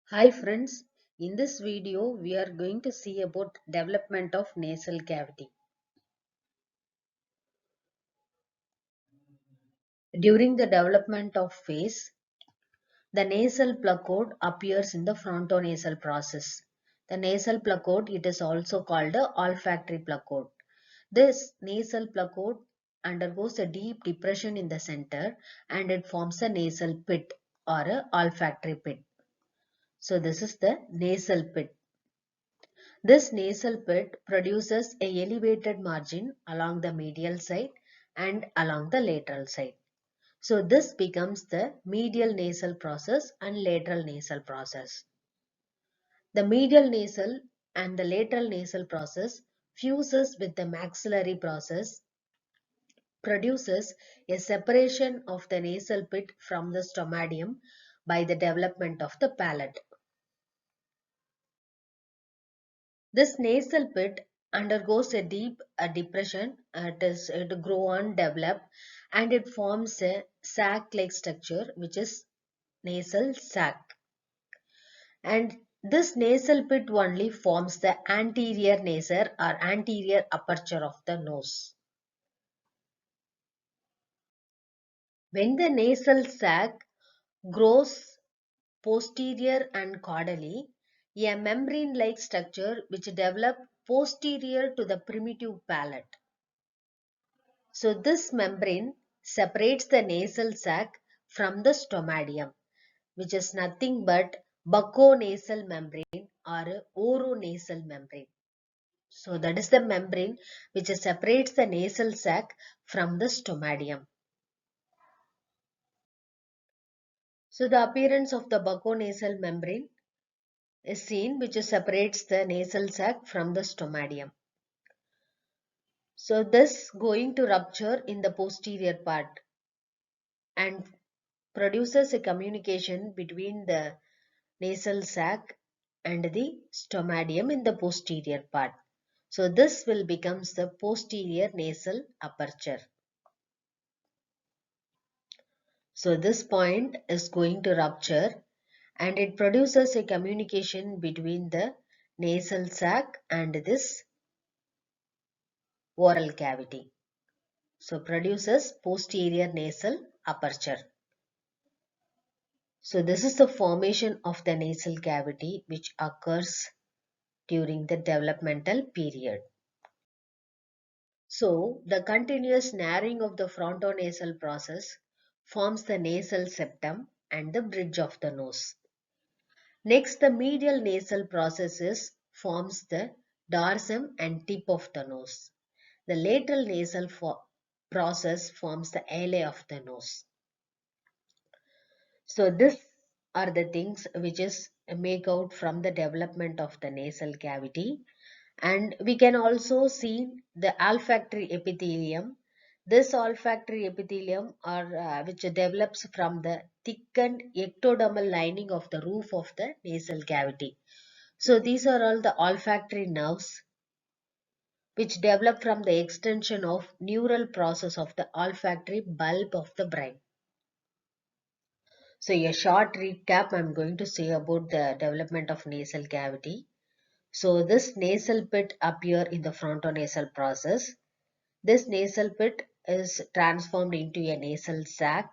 Hi friends, in this video we are going to see about development of nasal cavity. During the development of phase, the nasal placode appears in the frontonasal process. The nasal placode, it is also called the olfactory placode. This nasal placode undergoes a deep depression in the center and it forms a nasal pit or a olfactory pit. So this is the nasal pit. This nasal pit produces a elevated margin along the medial side and along the lateral side. So this becomes the medial nasal process and lateral nasal process. The medial nasal and the lateral nasal process fuses with the maxillary process, produces a separation of the nasal pit from the stomatium by the development of the palate. This nasal pit undergoes a deep depression. It grow and develop, and it forms a sac-like structure, which is nasal sac. And this nasal pit only forms the anterior nasal or anterior aperture of the nose. When the nasal sac grows posterior and caudally, a membrane-like structure which develop posterior to the primitive palate. So this membrane separates the nasal sac from the stomatium, which is nothing but bucconasal membrane or oronasal membrane. So that is the membrane which separates the nasal sac from the stomatium. So the appearance of the bucconasal membrane is seen, which separates the nasal sac from the stomatium. So this going to rupture in the posterior part and produces a communication between the nasal sac and the stomatium in the posterior part. So this will becomes the posterior nasal aperture. So this point is going to rupture and it produces a communication between the nasal sac and this oral cavity. So produces posterior nasal aperture. So this is the formation of the nasal cavity which occurs during the developmental period. So the continuous narrowing of the frontonasal process forms the nasal septum and the bridge of the nose. Next, the medial nasal processes forms the dorsum and tip of the nose. The lateral nasal process forms the ala of the nose. So these are the things which is make out from the development of the nasal cavity. And we can also see the olfactory epithelium. This olfactory epithelium which develops from the thickened ectodermal lining of the roof of the nasal cavity. So these are all the olfactory nerves which develop from the extension of neural process of the olfactory bulb of the brain. So a short recap I'm going to say about the development of nasal cavity. So this nasal pit appear in the frontonasal process. This nasal pit is transformed into a nasal sac.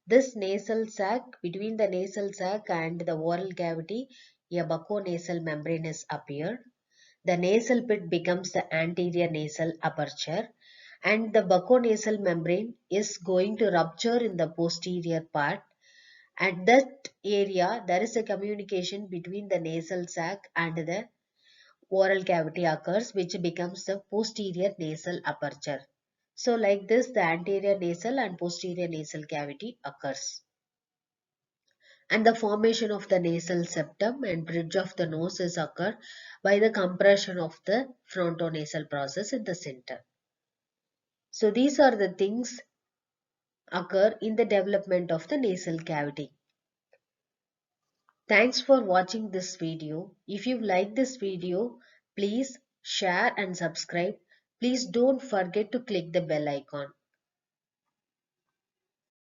This nasal sac, between the nasal sac and the oral cavity, a bucconasal membrane is appeared. The nasal pit becomes the anterior nasal aperture and the bucconasal membrane is going to rupture in the posterior part. At that area, there is a communication between the nasal sac and the oral cavity occurs, which becomes the posterior nasal aperture. So like this, the anterior nasal and posterior nasal cavity occurs. And the formation of the nasal septum and bridge of the nose is occurred by the compression of the frontonasal process in the center. So these are the things occur in the development of the nasal cavity. Thanks for watching this video. If you like this video, please share and subscribe. Please don't forget to click the bell icon.